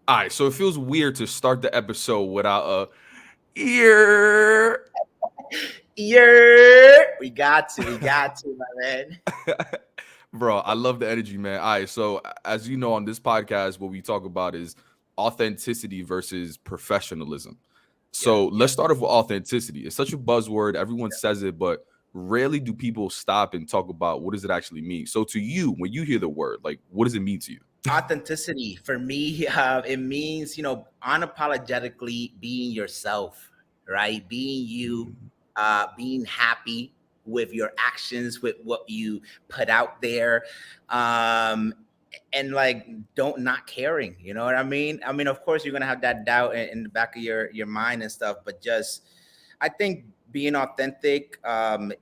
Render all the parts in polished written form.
All right, so it feels weird to start the episode without a ear. Yeah, we got to, my man. Bro, I love the energy, man. All right, so as you know, on this podcast, what we talk about is authenticity versus professionalism. Yeah, So yeah, let's start off with authenticity. It's such a buzzword, everyone says it, but rarely do people stop and talk about what does it actually mean. So to you, when you hear the word, like what does it mean to you? authenticity for me, it means unapologetically being yourself, right? Being you, Mhm. being happy with your actions, with what you put out there, um, and like don't not caring. You know what I mean? I mean, of course, you're gonna have that doubt in the back of your mind and stuff, but just I think being authentic,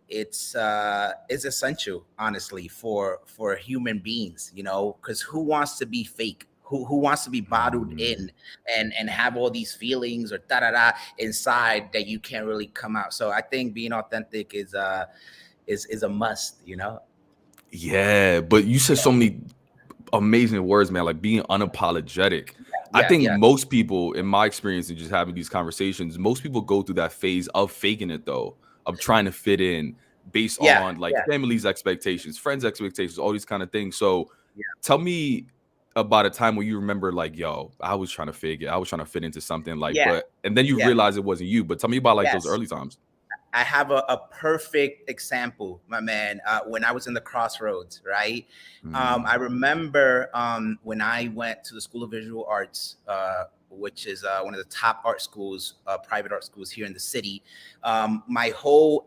it's essential, honestly, for human beings. Because who wants to be fake? Who wants to be bottled Mm. in and have all these feelings or da da da inside that you can't really come out? So I think being authentic is a must. Yeah, but you said so many amazing words, man, like being unapologetic. I Yeah, think yeah, most people, in my experience and just having these conversations, most people go through that phase of faking it though, of trying to fit in based yeah, on like yeah, family's expectations, friends' expectations, all these kind of things. So yeah. tell me about a time where you remember like, yo, I was trying to fake it. I was trying to fit into something like, Yeah, but and then you yeah, realize it wasn't you. But tell me about like those yes. early times. I have a perfect example, my man. When I was in the crossroads, right? I Mm, remember when I went to the School of Visual Arts, which is one of the top art schools, private art schools here in the city. My whole,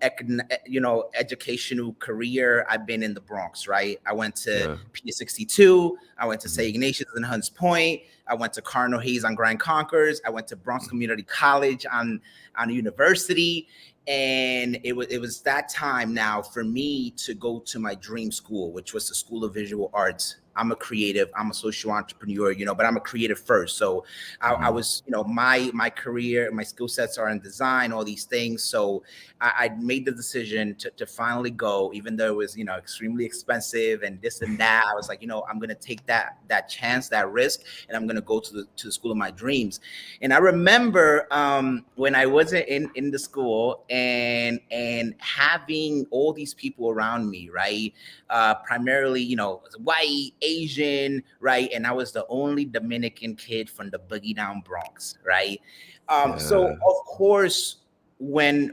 educational career, I've been in the Bronx, right? I went to yeah. P62. I went to Mhm, St. Ignatius in Hunts Point. I went to Cardinal Hayes on Grand Concourse. I went to Bronx mhm, Community College on university, and it was that time now for me to go to my dream school, which was the School of Visual Arts. I'm a creative, I'm a social entrepreneur, but I'm a creative first. So I mhm, was, my career, my skill sets are in design, all these things. So I made the decision to finally go, even though it was, extremely expensive and this and that. I was like, I'm gonna take that chance, that risk, and I'm gonna go to the school of my dreams. And I remember when I wasn't in the school and having all these people around me, right? Primarily, white, Asian, right? And I was the only Dominican kid from the Boogie Down Bronx, right? So yeah. of course, when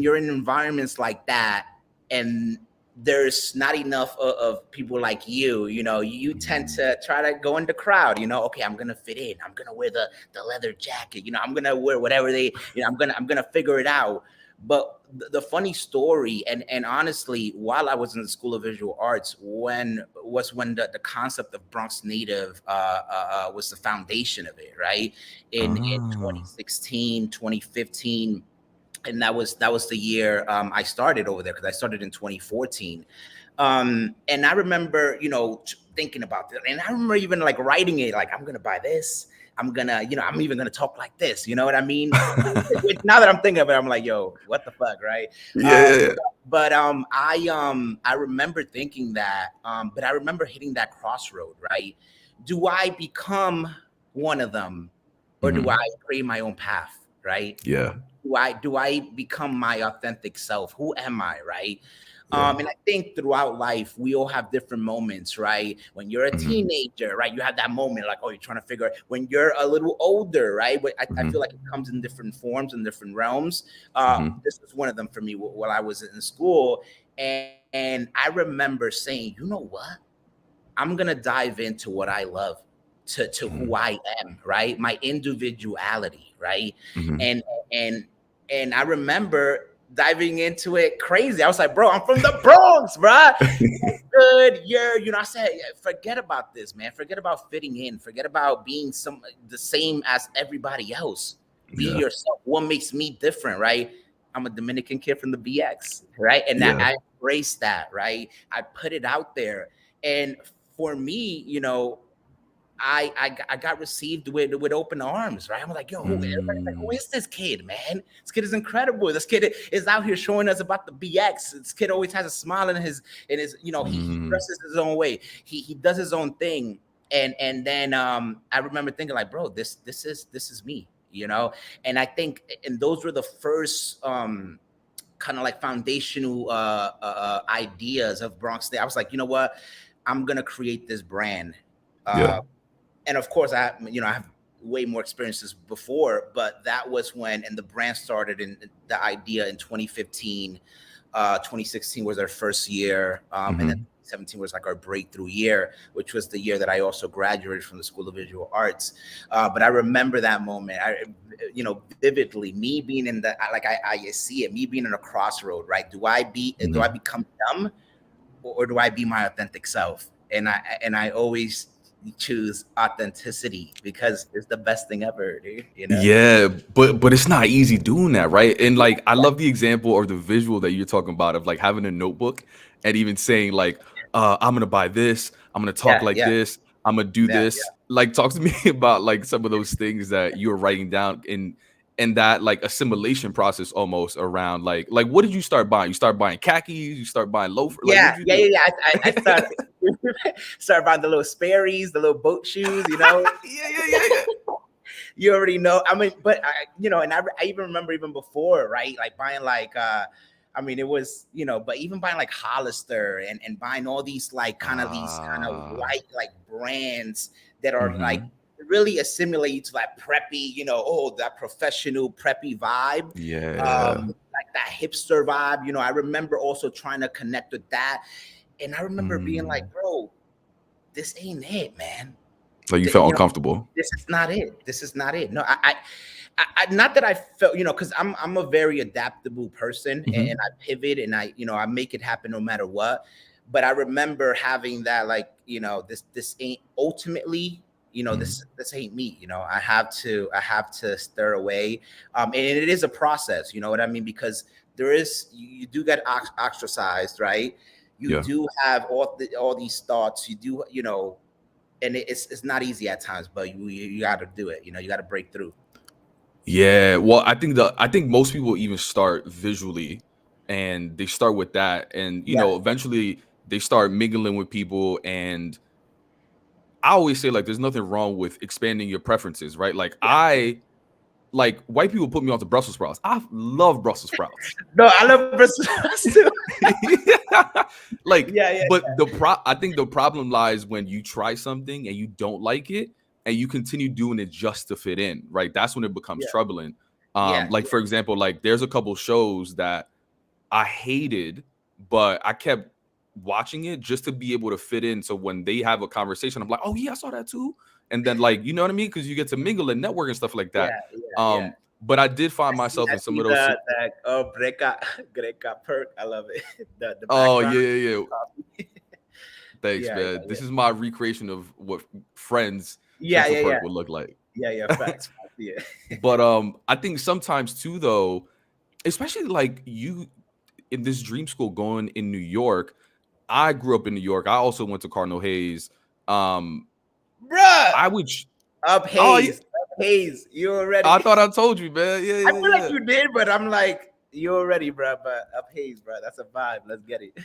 you're in environments like that, and there's not enough of people like you tend Mhm, to try to go in the crowd. Okay, I'm gonna fit in. I'm gonna wear the leather jacket. I'm gonna wear whatever I'm gonna figure it out. But the funny story, and honestly, while I was in the School of Visual Arts, when the concept of Bronx Native was the foundation of it, right? In ah, 2016, 2015, and that was the year I started over there, because I started in 2014. And I remember, thinking about this, and I remember even like writing it, like I'm gonna buy this. I'm even gonna talk like this. You know what I mean? Now that I'm thinking of it, I'm like, yo, what the fuck, right? yeah, Uh, yeah, yeah. but I remember thinking that, but I remember hitting that crossroad, right? Do I become one of them, or do I Mhm, create my own path, right? yeah, Do I become my authentic self? Who am I, right? yeah. And I think throughout life we all have different moments, right? When you're a Mhm, teenager, right, you have that moment like, oh, you're trying to figure out. When you're a little older, right, but I feel mhm, like it comes in different forms and different realms. mhm, This was one of them for me while I was in school. And I remember saying, you know what, I'm gonna dive into what I love, to who mhm, I am, right? My individuality, right? mhm. And and and I remember diving into it crazy. I was like, bro, I'm from the Bronx, bro. Good year, I said, "Yeah, forget about this, man. Forget about fitting in. Forget about being the same as everybody else. Be Yeah, yourself. What makes me different, right? I'm a Dominican kid from the BX, right? And yeah, I embraced that, right? I put it out there, and for me, I got received with open arms, right? I'm like, yo, everybody's like, who mm, is this kid, man? This kid is incredible. This kid is out here showing us about the BX. This kid always has a smile in his, he mm, dresses his own way. He does his own thing. And then I remember thinking like, bro, this is me, you know. And I think, and those were the first kind of like foundational ideas of Bronx Native. I was like, you know what, I'm gonna create this brand. Yeah. And of course, I have way more experiences before, but that was when, and the brand started in the idea in 2015. 2016 was our first year, and then 2017 was like our breakthrough year, which was the year that I also graduated from the School of Visual Arts. But I remember that moment, vividly. Me being in the, like I see it, me being in a crossroad, right? Do I become dumb, or do I be my authentic self? And I always choose authenticity because it's the best thing ever, dude. You know? Yeah, but it's not easy doing that, right? And like I love the example or the visual that you're talking about of like having a notebook and even saying like, I'm gonna buy this, I'm gonna talk Yeah, like yeah, this, I'm gonna do yeah, this. Like talk to me about like some of those things that you're writing down in that like assimilation process almost around like what did you start buying? You start buying khakis, you start buying loafer, like what yeah, did you yeah, do? yeah, yeah. I started buying the little Sperry's, the little boat shoes, you know. Yeah. You already know. I mean, but and I even remember even before, right? Like buying like I mean, it was, but even buying like Hollister and buying all these like kind of white like brands that are like Mhm. really assimilate to that preppy, that professional preppy vibe. Yeah. Like that hipster vibe. I remember also trying to connect with that. And I remember being like, Mm. bro, this ain't it, man. Like you The- felt you know, uncomfortable. this is not it. This is not it. No, not that I felt, because I'm a very adaptable person, and Mhm. I pivot, and I make it happen no matter what. But I remember having that, like, this ain't ultimately, Mhm. this ain't me. I have to stir away, and it is a process. You know what I mean? Because you do get ostracized, right? You Yeah. do have all these thoughts. You do, and it's not easy at times, but you got to do it. You got to break through. Yeah, well, I think most people even start visually, and they start with that, and Yeah, eventually they start mingling with people. And I always say like, there's nothing wrong with expanding your preferences, right? Like yeah. like white people put me onto Brussels sprouts. I love Brussels sprouts. No, I love Brazil too. Like, Yeah, yeah, but I think the problem lies when you try something and you don't like it and you continue doing it just to fit in, right? That's when it becomes yeah, troubling. yeah, Like for example, like there's a couple shows that I hated, but I kept watching it just to be able to fit in. So when they have a conversation, I'm like, oh yeah, I saw that too. And then like, you know what I mean? Because you get to mingle and network and stuff like that. yeah, yeah, yeah. But I did find myself I in some see of those. the Greca perk. I love it. The Oh background. yeah. Thanks, Yeah, yeah, man. yeah, This is my recreation of what Friends yeah, Central yeah, yeah, Perk would look like. yeah, yeah. Facts. Yeah, But I think sometimes too, though, especially like you in this dream school going in New York. I grew up in New York. I also went to Cardinal Hayes. Um, bruh. I would. Sh- Up oh, yeah, Hayes, up Hayes. You already. I thought I told you, man. I feel like Yeah. you did, but I'm like, you already, bro. But up Hayes, bro. That's a vibe. Let's get it.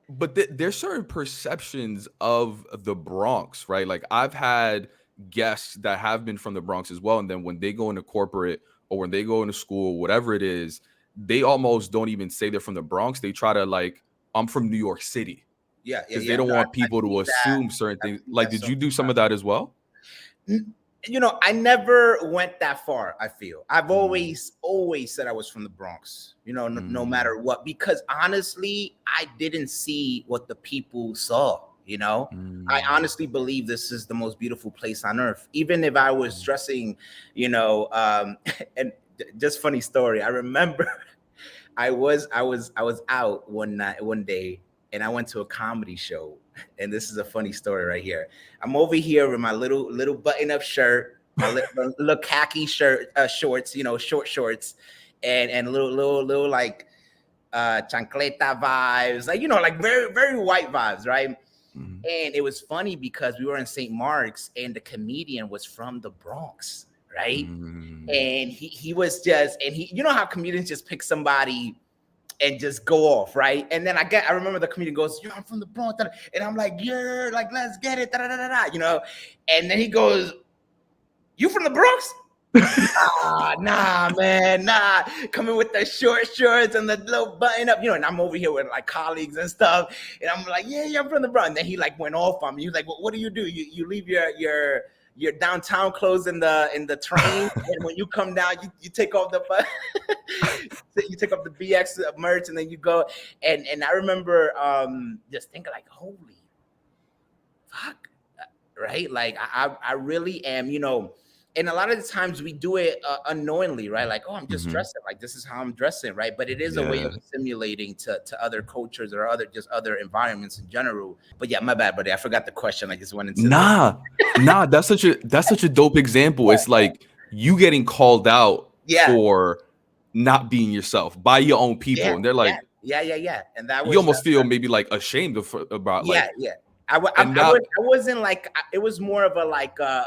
But there's certain perceptions of the Bronx, right? Like I've had guests that have been from the Bronx as well, and then when they go into corporate or when they go into school, whatever it is, they almost don't even say they're from the Bronx. They try to like, I'm from New York City Yeah, yeah, because they yeah. don't No, want I've people to seen that. assume certain I've things. seen Like, that did so you do many some of times. that as well? I never went that far. I feel I've Mm, always said I was from the Bronx. No mm, matter what, because honestly, I didn't see what the people saw. I mm, honestly believe this is the most beautiful place on earth. Even if I was mm, dressing, and just funny story. I remember I was out one day, and I went to a comedy show. And this is a funny story right here. I'm over here with my little button up shirt, my little khaki shirt, shorts, short shorts, and little like chancleta vibes, like like very very white vibes, right? mm, And it was funny because we were in St. Mark's, and the comedian was from the Bronx, right? mm. And he was just, and he, how comedians just pick somebody and just go off, right? And then I remember the comedian goes, "Yo, I'm from the Bronx," and I'm like, "Yeah, like let's get it," you know. And then he goes, "You from the Bronx?" Nah, man, nah. Coming with the short shorts and the little button up, you know, and I'm over here with like colleagues and stuff, and I'm like, yeah, I'm from the Bronx. And then he like went off on me. He was like, well, what do? You leave your downtown clothes in the train, and when you come down, you take off the you take off the BX merch, and then you go. And I remember just thinking like, holy fuck, right? Like I really am, you know. And a lot of the times we do it unknowingly, right? Like, oh, I'm just Mhm. dressing. Like, this is how I'm dressing, right? But it is a way of Yeah. assimilating to other cultures or other environments in general. But yeah, my bad, buddy. I forgot the question. I just went into the Nah, that's such a dope example. It's like you getting called out yeah, for not being yourself by your own yeah, people, and they're yeah, like, yeah. And that you was almost feel maybe like ashamed about yeah, like, yeah. and now, I wasn't like it was more of a like a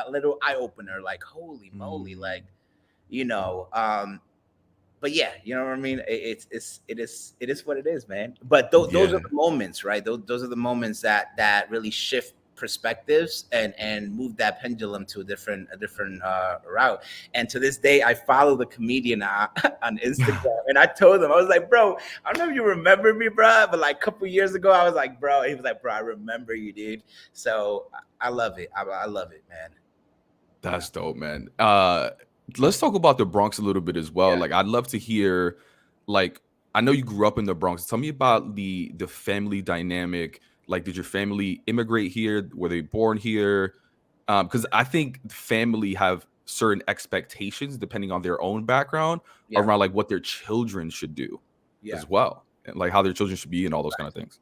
little eye opener. Like, holy moly, mm, like you know. But yeah, you know what I mean. It is what it is, man. But those are yeah. the moments, right? Those are the moments that really shift perspectives and move that pendulum to a different route. And to this day, I follow the comedian on Instagram, and I told him I was like, bro, I don't know if you remember me, bro, but like a couple years ago, I was like, bro. He was like, bro, I remember you, dude. So I love it. I love it, man. Yeah, That's dope, man. Let's talk about the Bronx a little bit as well. yeah, Like, I'd love to hear, like, I know you grew up in the Bronx. Tell me about the family dynamic. Like, did your family immigrate here? Were they born here? Because I think family have certain expectations depending on their own background yeah, around like what their children should do yeah. as well, and like how their children should be and all those kind of things.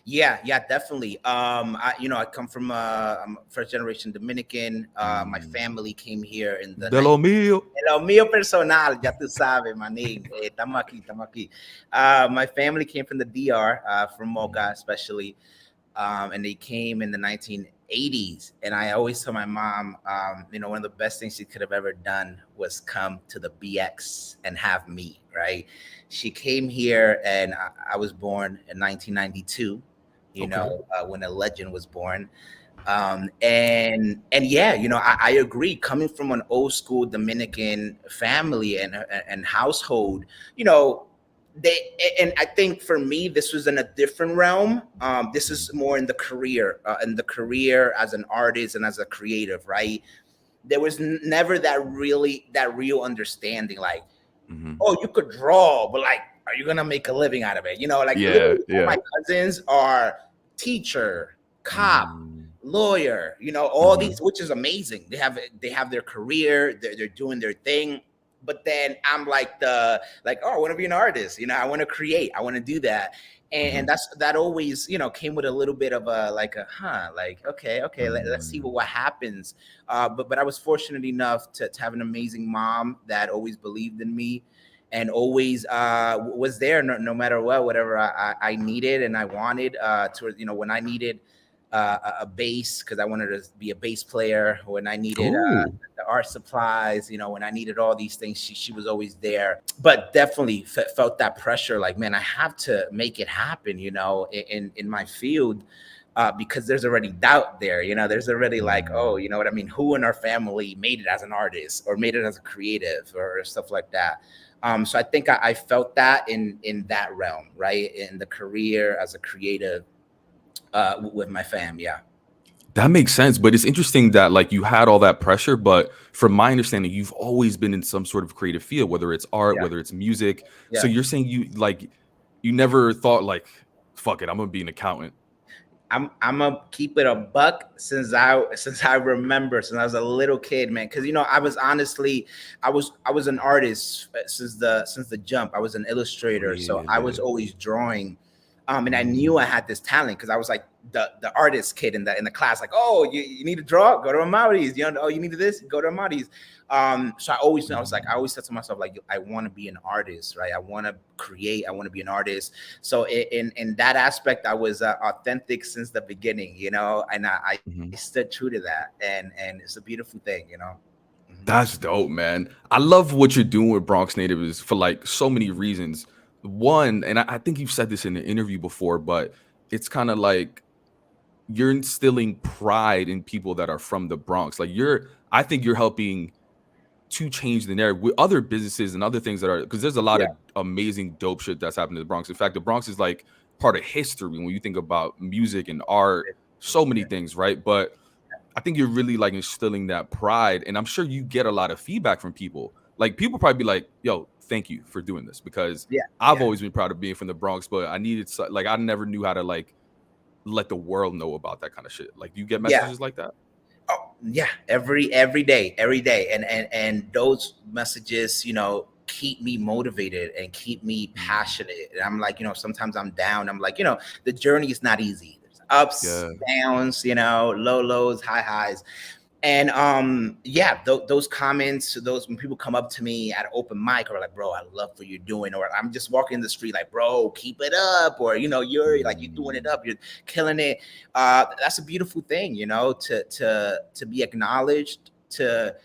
Yeah, yeah, definitely. I come from I'm first generation Dominican. My Mm. family came here in the De lo 19. mío. Lo mío personal, ya tú sabes, manín. Estamos aquí, estamos aquí. My family came from the DR, from Mocha Mm. especially, and they came in the 1980s. And I always tell my mom, you know, one of the best things she could have ever done was come to the BX and have me, right? She came here, and I was born in 1992. You Okay. know, when a legend was born. And yeah, you know, I agree. Coming from an old school Dominican family and household, you know, they and I think for me this was in a different realm. This Mhm. is more in the career as an artist and as a creative, right? There was never that real understanding, like, Mhm. oh, you could draw, but like, are you gonna make a living out of it? You know, like Yeah, literally all my yeah. cousins are teacher, cop, Mm. lawyer, you know, all these, Mhm. which is amazing. They have their career, they're doing their thing. But then I'm like oh, I want to be an artist, you know, I want to create, I want to do that. And Mhm. that always, you know, came with a little bit of a like, okay, let's see Mm. what happens. But I was fortunate enough to have an amazing mom that always believed in me and always was there no matter what, whatever I needed and I wanted. To you know, when I needed a bass because I wanted to be a bass player, when I needed Ooh. the art supplies, you know, when I needed all these things, she was always there. But definitely felt that pressure, like, man, I have to make it happen, you know, in my field. Because there's already doubt there, you know, there's already like, oh, Mm. you know what I mean, who in our family made it as an artist or made it as a creative or stuff like that. So I think I felt that in that realm, right, in the career as a creative, with my fam. Yeah, That makes sense, but it's interesting that like you had all that pressure, but from my understanding, you've always been in some sort of creative field, whether it's art, yeah, whether it's music. So yeah. you're saying you never thought like, fuck it, I'm gonna be an accountant. I'm gonna keep it a buck since I remember, since I was a little kid, man. Because you know, I was honestly, I was an artist since the jump. I was an illustrator, so I was Really? always drawing. And I knew I Mm. had this talent because I was like the artist kid in the class. Like, oh, you need to draw? Go to Amaurys. You know, oh, you need this? Go to Amaurys. So I Mm. always said to myself, like, I want to be an artist, right? I want to create. I want to be an artist. So in that aspect, I was authentic since the beginning, you know, and I Mhm. stood true to that, and it's a beautiful thing, you know. Mhm. That's dope, man. I love what you're doing with Bronx Native is for like so many reasons. one, and I think you've said this in an interview before, but it's kind of like you're instilling pride in people that are from the Bronx. Like I think you're helping to change the narrative with other businesses and other things that are, because there's a lot Yeah, of amazing dope shit that's happened in the Bronx. In fact, the Bronx is like part of history when you think about music and art, so many things, right? But I think you're really like instilling that pride, and I'm sure you get a lot of feedback from people. Like people probably be like, "Yo, thank you for doing this," because yeah, I've yeah, always been proud of being from the Bronx, but I needed like I never knew how to like let the world know about that kind of shit. Like, do you get yeah. messages like that? Oh, yeah, every day, and those messages, keep me motivated and keep me Mm, passionate. And I'm like, sometimes I'm down. I'm like, the journey is not easy. There's ups, yeah. downs, low lows, high highs. And yeah, those comments, those when people come up to me at open mic or like, bro, I love what you're doing, or I'm just walking in the street like, bro, keep it up, or you're doing it Mm, up, you're killing it. That's a beautiful thing, to be acknowledged, to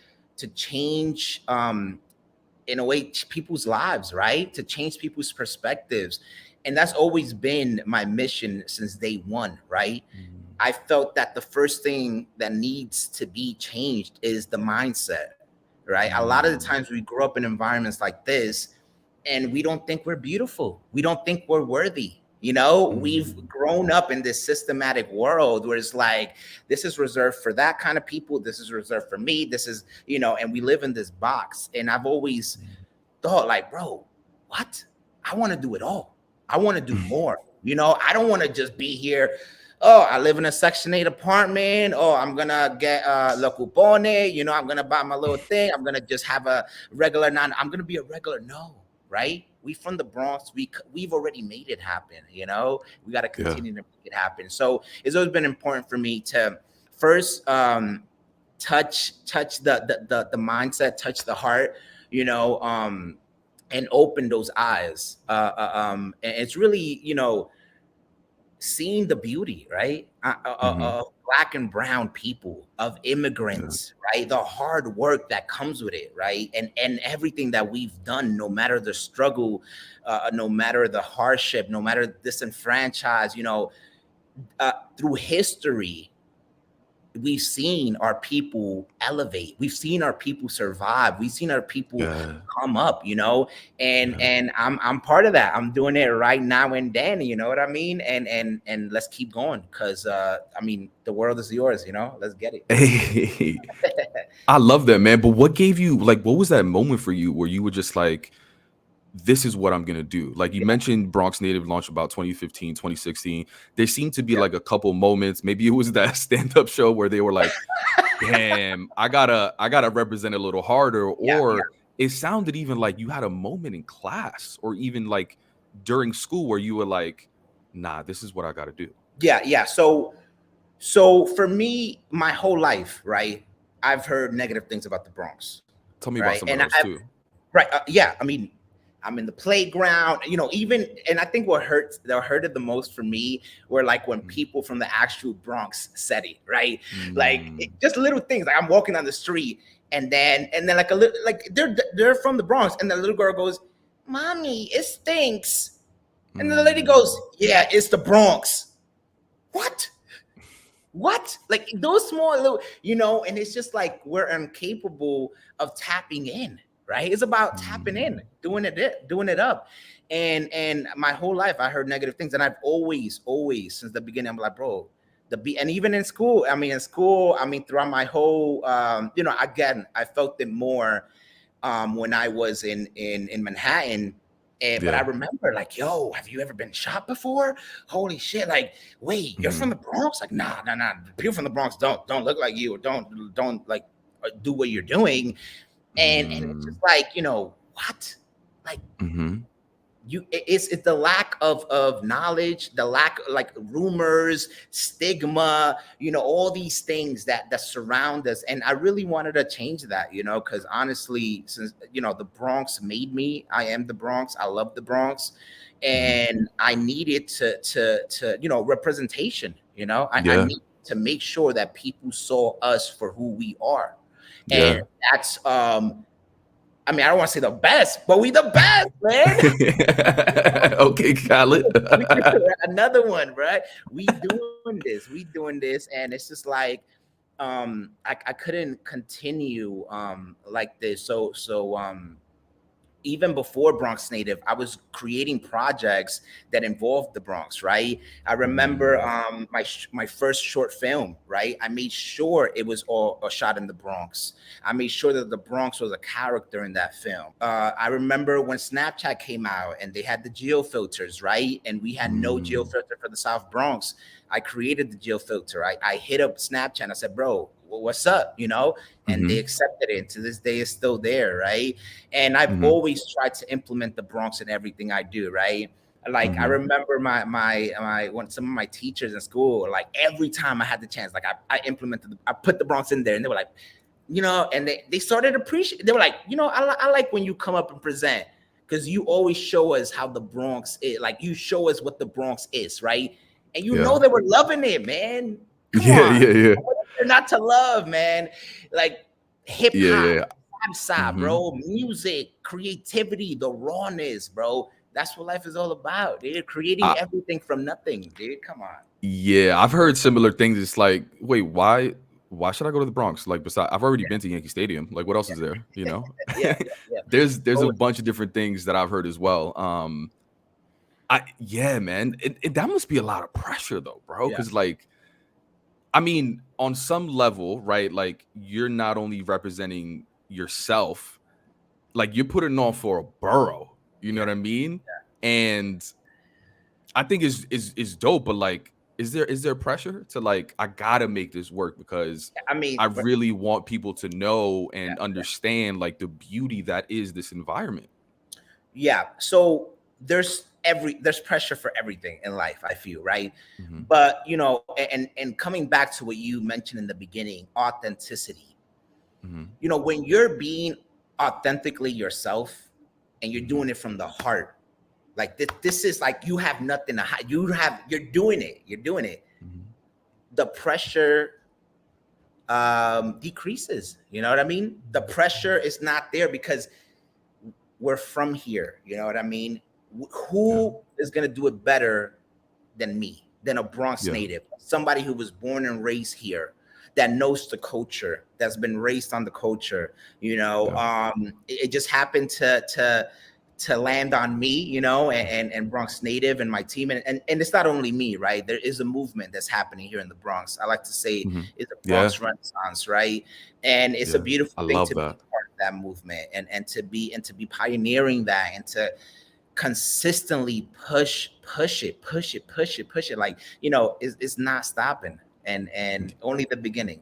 change in a way people's lives, right? To change people's perspectives. And that's always been my mission since day one, right? mm, I felt that the first thing that needs to be changed is the mindset, right? A lot of the mm, times we grow up in environments like this and we don't think we're beautiful. We don't think we're worthy. We've mm, grown up in this systematic world where it's like, this is reserved for that kind of people. This is reserved for me. This is, and we live in this box. And I've always thought, like, bro, what? I want to do it all. I want to do mm. more. I don't want to just be here. Oh, I live in a Section 8 apartment. Oh, I'm gonna get Le Cupone. I'm gonna buy my little thing. I'm gonna just have a regular I'm gonna be a regular. No, right? We from the Bronx. We've already made it happen. We got to Yeah. continue to make it happen. So it's always been important for me to first touch the mindset, touch the heart, you know, um, and open those eyes. And it's really, seeing the beauty, right? Hmm. Of black and brown people, of Yeah. immigrants, right? The hard work that comes with it, right? And everything that we've done, no matter the struggle, no matter the hardship, no matter disenfranchised, through history, we've seen our people elevate, we've seen our people survive, we've seen our people Yeah. come up, and Yeah. I'm part of that. I'm doing it right now and then, you know what I mean? And let's keep going, because I mean, the world is yours, let's get it. Hey, I love that, man. But what gave you like what was that moment for you where you were just like, this is what I'm gonna do? Like you Yeah, mentioned Bronx Native launched about 2015, 2016. There seemed to be yeah. like a couple moments. Maybe it was that stand-up show where they were like, damn, I gotta represent a little harder. Yeah, yeah, Or it sounded even like you had a moment in class or even like during school where you were like, nah, this is what I gotta do. yeah. So for me, my whole life, right, I've heard negative things about the Bronx, Tell me about right? some of And those too. right. Yeah. I mean, I'm in the playground, even, and I think that hurted the most for me were like when Mm, people from the actual Bronx said it, right? Like mm, just little things. Like I'm walking down the street, and then like a little, like they're from the Bronx, and the little girl goes, "Mommy, it stinks," and the lady goes, mm, "Yeah, it's the Bronx." What? What? Like those small little, and it's just like we're incapable of tapping in, right? It's about tapping in, mm. doing it up. And my whole life I heard negative things, and I've always since the beginning, I'm like, bro, and even in school, throughout my whole again, I felt it more when I was in Manhattan. But I Yeah. remember, like, yo, have you ever been shot before? Holy shit! Like, wait, you're from Mhm, the Bronx? Like, nah, nah, nah. People from the Bronx don't look like you, or don't like do what you're doing. And it's just mm, like, what? Like, mhm. it's the lack of knowledge, the lack, like, rumors, stigma, all these things that surround us. And I really wanted to change that, because honestly, since the Bronx made me, I am the Bronx, I love the Bronx, Mhm. and I needed to representation. I Yeah, need to make sure that people saw us for who we are. And yeah. that's I mean, I don't want to say the best, but we the best, man. Okay, Khaled. Another one, right? We doing this, and it's just like, I couldn't continue like this. So even before Bronx Native, I was creating projects that involved the Bronx, right? I remember Mm, my first short film, right? I made sure it was all a shot in the Bronx. I made sure that the Bronx was a character in that film. I remember when Snapchat came out and they had the geo filters, right? And we had no geo mm, filter for the South Bronx. I created the geo filter. I hit up Snapchat and I said, bro, what's up? And they mhm, accepted it. To this day, it's still there, right? And I've mhm, always tried to implement the Bronx in everything I do, right? Like I mhm. remember my when some of my teachers in school, like every time I had the chance, like I implemented, I put the Bronx in there, and they were like, and they started appreciate. They were like, I like when you come up and present because you always show us how the Bronx is. Like you show us what the Bronx is, right? And Yeah. they were loving it, man. Come Yeah, on, yeah, yeah. what is there not to love, man? Like hip Yeah, yeah, hop, yeah. salsa, Mhm. bro, music, creativity, the rawness, bro. That's what life is all about, dude. Creating I everything from nothing, dude. Come on. Yeah, I've heard similar things. It's like, wait, why should I go to the Bronx? Like, besides, I've already been to Yankee Stadium. Like, what else is there? You know, Yeah, yeah, yeah. there's a Totally. bunch of different things that I've heard as well. I Yeah, man, that must be a lot of pressure though, bro. Yeah, Because like, I mean, on some level, right? Like, you're not only representing yourself, like you're putting on for a borough. You know yeah. what I mean? And I think is dope, but like, is there pressure to like I gotta make this work because I mean, I really want people to know and yeah. understand like the beauty that is this environment. Yeah. So there's pressure for everything in life, I feel, right? Hmm. But and coming back to what you mentioned in the beginning, authenticity. Hmm. When you're being authentically yourself and you're Hmm. doing it from the heart, like this is like you have nothing to hide. You're doing it. You're doing it. Hmm. The pressure decreases. You know what I mean? The pressure is not there because we're from here. You know what I mean? Yeah. Who is gonna do it better than me, than a Bronx Yeah. native, somebody who was born and raised here, that knows the culture, that's been raised on the culture. Yeah. It just happened to land on me, and Bronx Native and my team, and it's not only me, right? There is a movement that's happening here in the Bronx. I like to say Hmm. it's a Yeah. Bronx Renaissance, right? And it's a Yeah. beautiful I thing love to be that. part of that movement and to be pioneering that and to consistently push it, like it's not stopping, and only the beginning.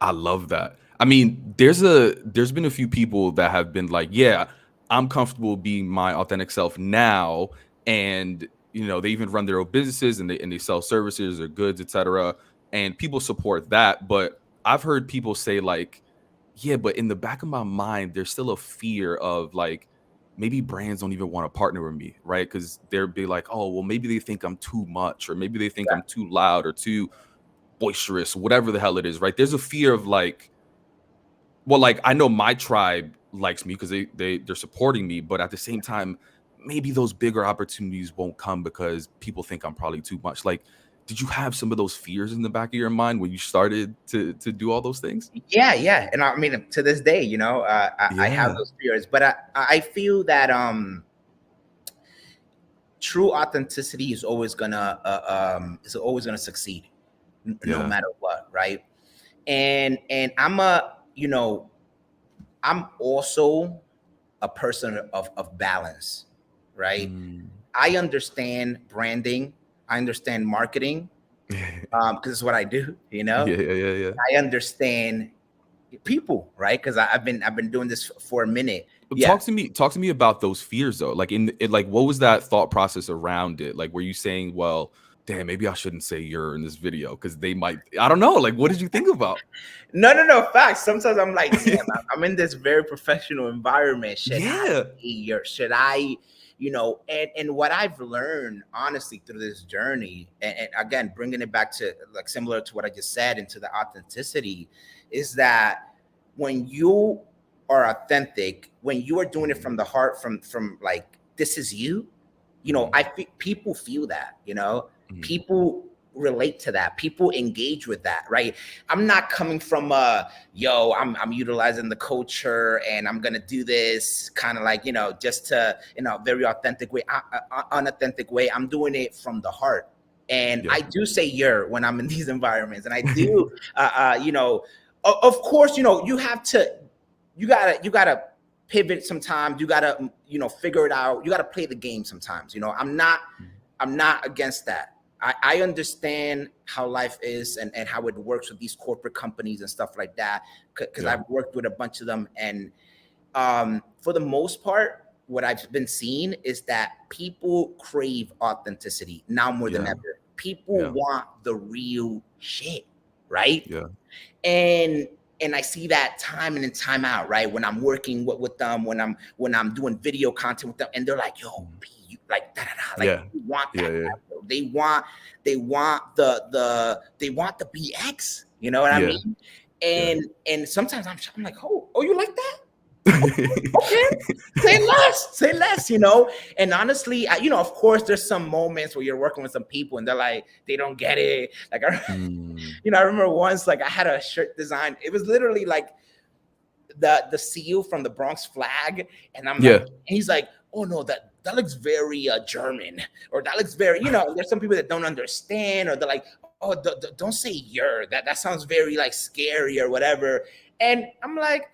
I love that. I mean, there's been a few people that have been like, yeah, I'm comfortable being my authentic self now, and they even run their own businesses and they sell services or goods, etc. And people support that, but I've heard people say like, yeah, but in the back of my mind, there's still a fear of like maybe brands don't even want to partner with me, right? Because they'll be like, oh, well, maybe they think I'm too much, or maybe they think I'm too loud or too boisterous, whatever the hell it is, right? There's a fear of like, well, like I know my tribe likes me because they're supporting me, but at the same time, maybe those bigger opportunities won't come because people think I'm probably too much. Like, did you have some of those fears in the back of your mind when you started to do all those things? Yeah, and I mean to this day, I have Yeah. those fears, but I feel that true authenticity is always gonna succeed, no Yeah. matter what, right? And I'm also a person of balance, right? Mm. I understand branding, I understand marketing, because it's what I do. Yeah, yeah, yeah, yeah. I understand people, right? Because I've been doing this for a minute. Yeah. Talk to me about those fears though. Like like what was that thought process around it? Like were you saying, well, damn, maybe I shouldn't say you're in this video because they might I don't know. Like what did you think about? No. Facts. Sometimes I'm like, damn, I'm in this very professional environment. Yeah. Should I, and what I've learned honestly through this journey, and again, bringing it back to like similar to what I just said into the authenticity, is that when you are authentic, when you are doing it from the heart, from like, this is you, you know, people feel that, you know, people relate to that, people engage with that, right? I'm not coming from I'm utilizing the culture and I'm gonna do this kind of like, you know, just to, in a very authentic way, unauthentic way. I'm doing it from the heart. And I do say "you're" when I'm in these environments, and I do you know, of course, you know, you gotta pivot sometimes. You gotta, you know, figure it out. You gotta play the game sometimes. You know, I'm not against that. I understand how life is and how it works with these corporate companies and stuff like that, because I've worked with a bunch of them. And for the most part, what I've been seeing is that people crave authenticity now more than ever. People want the real shit, right? And I see that time in and time out, right? When I'm working with them, when I'm doing video content with them, and they're like, "Yo, P, you like da da da," like they want that. They want the BX. You know what I mean? And sometimes I'm like, "Oh, you like that? Okay, say less, you know." And honestly, you know, of course, there's some moments where you're working with some people and they're like, they don't get it. Like, you know, I remember once, like, I had a shirt design. It was literally like the seal from the Bronx flag, and I'm like, and he's like, "Oh no, that looks very German," or "that looks very," you know. There's some people that don't understand, or they're like, "Oh, don't say "you're." That sounds very like scary or whatever. And I'm like,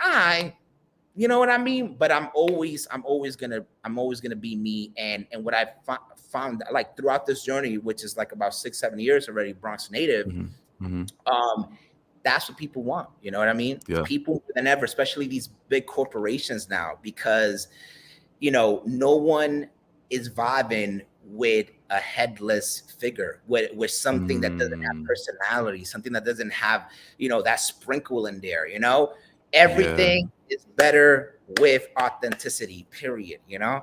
you know what I mean? But I'm always gonna be me. And what I found, like, throughout this journey, which is like about 6-7 years already, Bronx Native, that's what people want. You know what I mean? People more than ever, especially these big corporations now, because, you know, no one is vibing with a headless figure, with something that doesn't have personality, something that doesn't have, you know, that sprinkle in there, you know. Everything is better with authenticity, period, you know.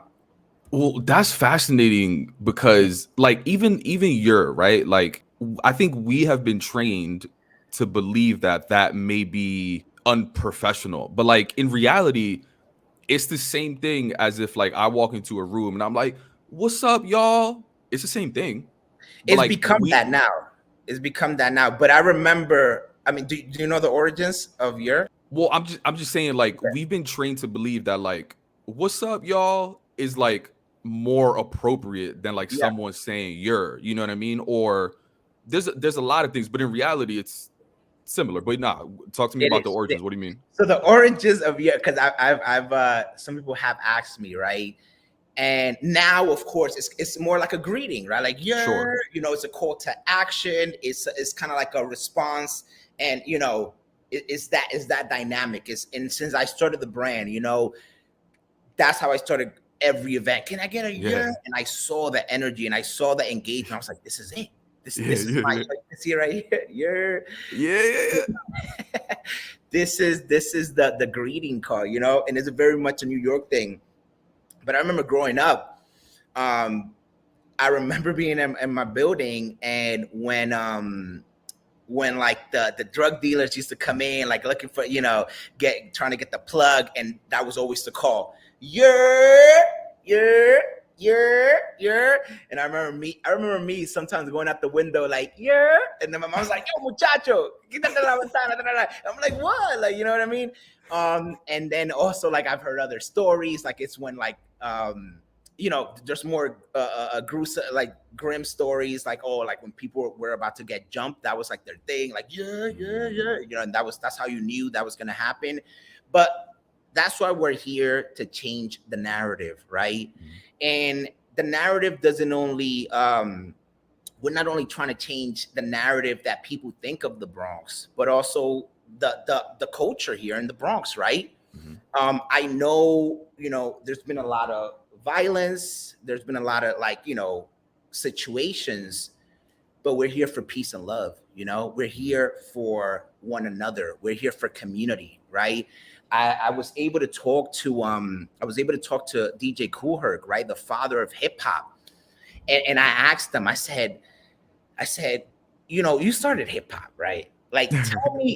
Well, that's fascinating because, like, even you're right. Like, I think we have been trained to believe that may be unprofessional, but like in reality, it's the same thing as if like I walk into a room and I'm like, "What's up, y'all?" It's the same thing, but It's like become that now. It's become that now. But I remember, I mean, do you know the origins of your? well, I'm just saying, like, we've been trained to believe that like, "What's up, y'all?" is like more appropriate than like Yeah, someone saying "you're," you know what I mean? Or there's a lot of things, but in reality, it's similar. But nah, talk to me it about the is. origins. What do you mean? So the origins of your, because I've some people have asked me, right? And now, of course, it's more like a greeting, right? Like, Sure. you know, it's a call to action. It's kind of like a response, and you know, it's that dynamic. And since I started the brand, you know, that's how I started every event. Can I get a Yeah. And I saw the energy and I saw the engagement. I was like, this is it. Yeah. This is Yeah. my, Yeah. like, this here right here. Yeah. Yeah. Yeah. This is the greeting card, you know, and it's very much a New York thing. But I remember growing up, um, I remember being in my building, and when like the drug dealers used to come in, like looking for, you know, trying to get the plug, and that was always the call. Yeah, yeah. And I remember me sometimes going out the window like, yeah, and then my mom's like, "Yo, muchacho, quítate la ventana." I'm like, what? Like, you know what I mean? And then also, like, I've heard other stories, like it's when, like, you know, there's more gruesome, like grim stories, like, oh, like when people were about to get jumped, that was like their thing, like, yeah, you know, and that's how you knew that was gonna happen. But that's why we're here to change the narrative, right? And the narrative doesn't only we're not only trying to change the narrative that people think of the Bronx, but also the culture here in the Bronx, right? I know, you know, there's been a lot of violence, there's been a lot of, like, you know, situations, but we're here for peace and love. You know, we're here for one another. We're here for community, right? I was able to talk to DJ Kool Herc, right, the father of hip hop, and I asked him. I said, you know, you started hip hop, right? Like,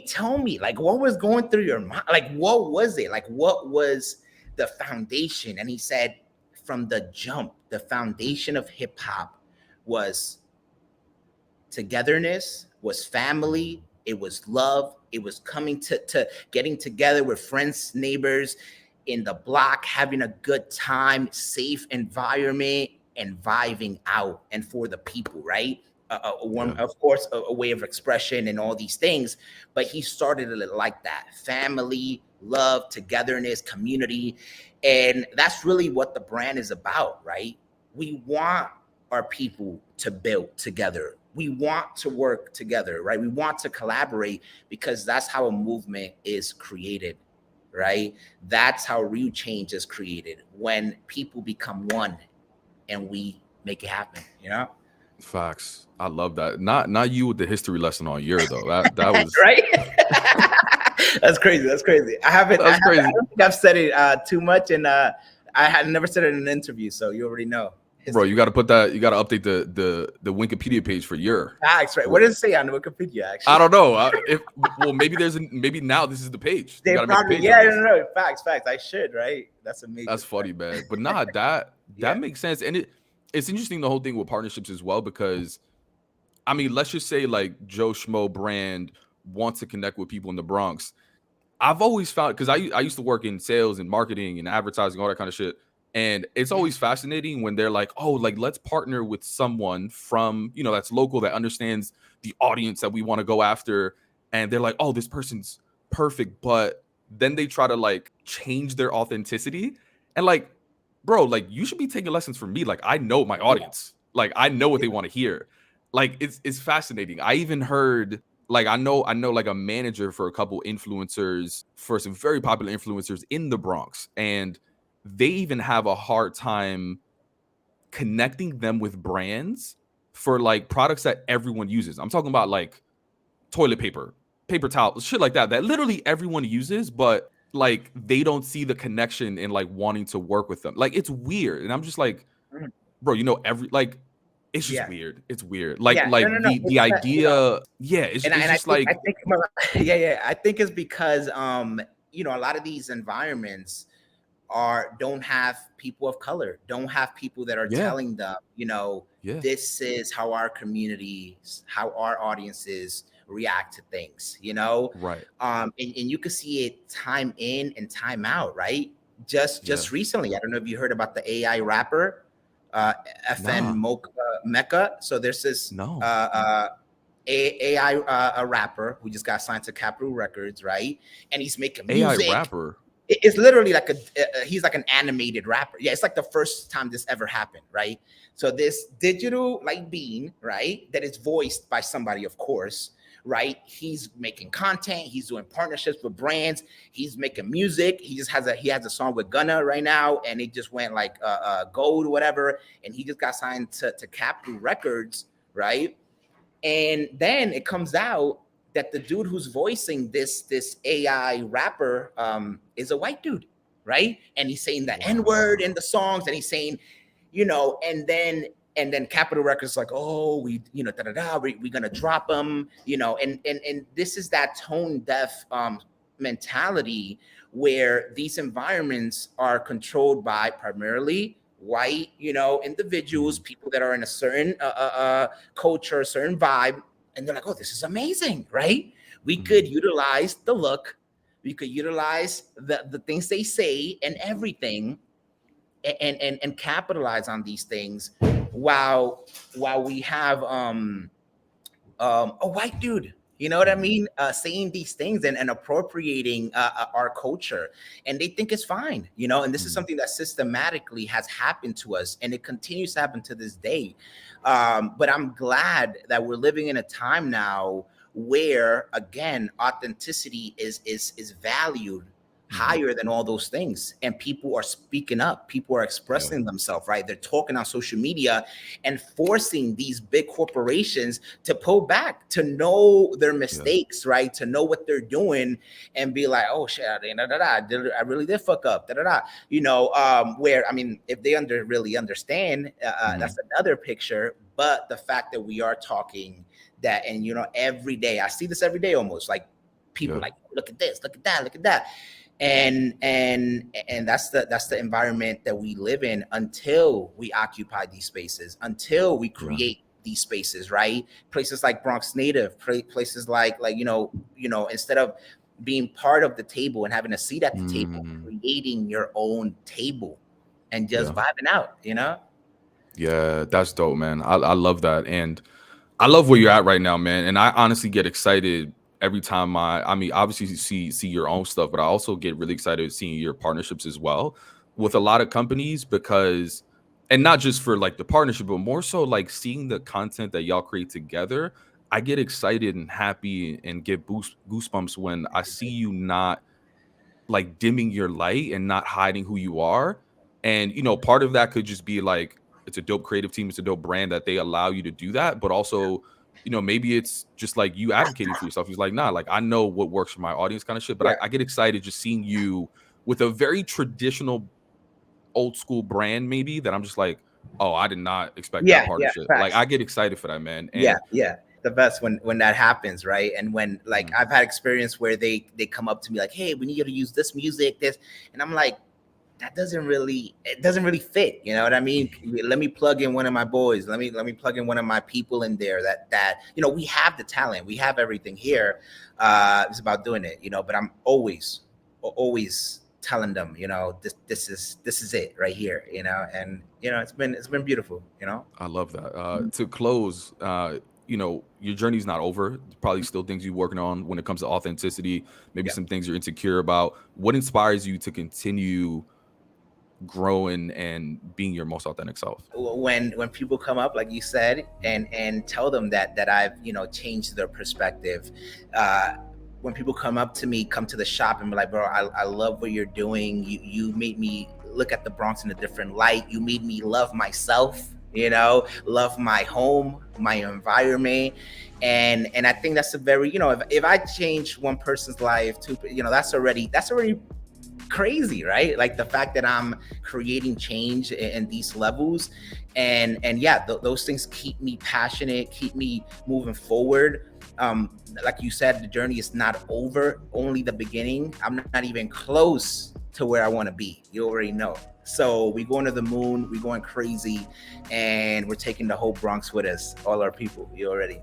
tell me, like, what was going through your mind? Like, what was it? Like, what was the foundation? And he said, from the jump, the foundation of hip hop was togetherness, was family, it was love, it was coming to getting together with friends, neighbors in the block, having a good time, safe environment, and vibing out and for the people, right? Yeah. Of course, a way of expression and all these things, but he started it like that: family, love, togetherness, community. And that's really what the brand is about, right? We want our people to build together. We want to work together, right? We want to collaborate because that's how a movement is created, right? That's how real change is created, when people become one and we make it happen, you know? Facts. I love that. Not you with the history lesson all year though. That was Right? That's crazy. That's crazy. that's I crazy. don't think I've said it too much, and I had never said it in an interview, so you already know Bro, history. you got to put that. You got to update the Wikipedia page for your. Facts, right? What does it say on the Wikipedia? I Actually, don't know. If well, maybe now this is the page. You they got to make a probably, page yeah, on I this. don't know. Facts, facts. I should, right? That's amazing. That's funny, man. But nah, that Yeah. makes sense, and it's interesting the whole thing with partnerships as well because I mean, let's just say like Joe Schmo brand wants to connect with people in the Bronx. I've always found because I used to work in sales and marketing and advertising, all that kind of shit. And it's Mhm. always fascinating when they're like, oh, like let's partner with someone from, that's local that understands the audience that we want to go after. And they're like, oh, this person's perfect. But then they try to like change their authenticity. And like, bro, like you should be taking lessons from me. Like, I know my Yeah. audience. Like, I know what Yeah. they want to hear. Like, it's fascinating. I even heard like I know like a manager for a couple influencers for some very popular influencers in the Bronx, and they even have a hard time connecting them with brands for like products that everyone uses. I'm talking about like toilet paper, paper towels, shit like that literally everyone uses, but like they don't see the connection in like wanting to work with them. Like it's weird, and I'm just like, Mhm. bro, every like it's just Yeah. weird. It's weird. Yeah. No, no, no. The idea, yeah, And it's I just like think yeah, yeah. I think it's because a lot of these environments don't have people of color, don't have people that are yeah, telling them, yeah, this is how our communities, how our audiences react to things, you know. right, And you can see it time in and time out, right? Just yeah. recently, I don't know if you heard about the AI rapper, uh FN Nah, Mecca. So there's this no. AI a rapper who just got signed to Capitol Records, right? And he's making AI music. rapper. It's literally like he's like an animated rapper. Yeah, it's like the first time this ever happened, right? So this digital like being, right, that is voiced by somebody, of course, right? He's making content, he's doing partnerships with brands, he's making music. He has a song with Gunna right now, and it just went like gold or whatever, and he just got signed to Capitol Records, right? And then it comes out that the dude who's voicing this AI rapper is a white dude, right? And he's saying the N word in Wow. the songs, and he's saying, and then Capitol Records like, oh, we, da da da, we're gonna drop him, and this is that tone deaf mentality where these environments are controlled by primarily white, individuals, Mhm, people that are in a certain culture, a certain vibe, and they're like, oh, this is amazing, right? We could mhm, utilize the look, we could utilize the things they say and everything, and capitalize on these things while we have a white dude, you know what I mhm, mean, saying these things and appropriating our culture, and they think it's fine, and this is mhm, something that systematically has happened to us, and it continues to happen to this day. But I'm glad that we're living in a time now where, again, authenticity is valued Mhm. higher than all those things, and people are speaking up, people are Yeah. expressing themselves, right? They're talking on social media and forcing these big corporations to pull back, to know their Yeah. mistakes, right? To know what they're doing and be like, oh shit, I really did fuck up, where, I mean, if they really understand, Mhm. that's another picture. But the fact that we are talking that, and every day I see this every day, almost like people Yeah. like, look at this, look at that, look at that. And that's the environment that we live in until we occupy these spaces, until we Yeah. create these spaces, right? Places like Bronx Native, places like instead of being part of the table and having a seat at the table, Mm. creating your own table and just Yeah. vibing out. Yeah, that's dope, man. I love that, and I love where you're at right now, man. And I honestly get excited every time I mean, obviously you see your own stuff, but I also get really excited seeing your partnerships as well with a lot of companies because, and not just for like the partnership, but more so like seeing the content that y'all create together. I get excited and happy and get goosebumps when I see you not like dimming your light and not hiding who you are. And part of that could just be like it's a dope creative team, it's a dope brand that they allow you to do that. But also, maybe it's just like you advocating for yourself. He's like, nah, like I know what works for my audience kind of shit. But Yeah, I get excited just seeing you with a very traditional old school brand, maybe that I'm just like, oh, I did not expect that yeah, partnership. Like facts. I get excited for that, man. Yeah, And yeah. The best when that happens, right? And when, like, mhm, I've had experience where they come up to me like, hey, we need you to use this music, this, and I'm like, it doesn't really fit, you know what I mean? Let me plug in one of my boys, let me plug in one of my people in there, that we have the talent, we have everything here. It's about doing it, but I'm always telling them, this is it right here, and it's been beautiful, I love that. To close, your journey's not over. There's probably still things you're working on when it comes to authenticity, maybe Yeah. some things you're insecure about. What inspires you to continue growing and being your most authentic self? When people come up, like you said, and tell them that I've changed their perspective. uh when people come to the shop and be like, bro, I love what you're doing. You made me look at the Bronx in a different light. You made me love myself, love my home, my environment. And I think that's a very, if I change one person's life too, that's already crazy, right? Like the fact that I'm creating change in these levels, and yeah, those things keep me passionate, keep me moving forward. Like you said, the journey is not over, only the beginning. I'm not even close to where I want to be. You already know. So we going to the moon, we going crazy, and we're taking the whole Bronx with us, all our people. You already.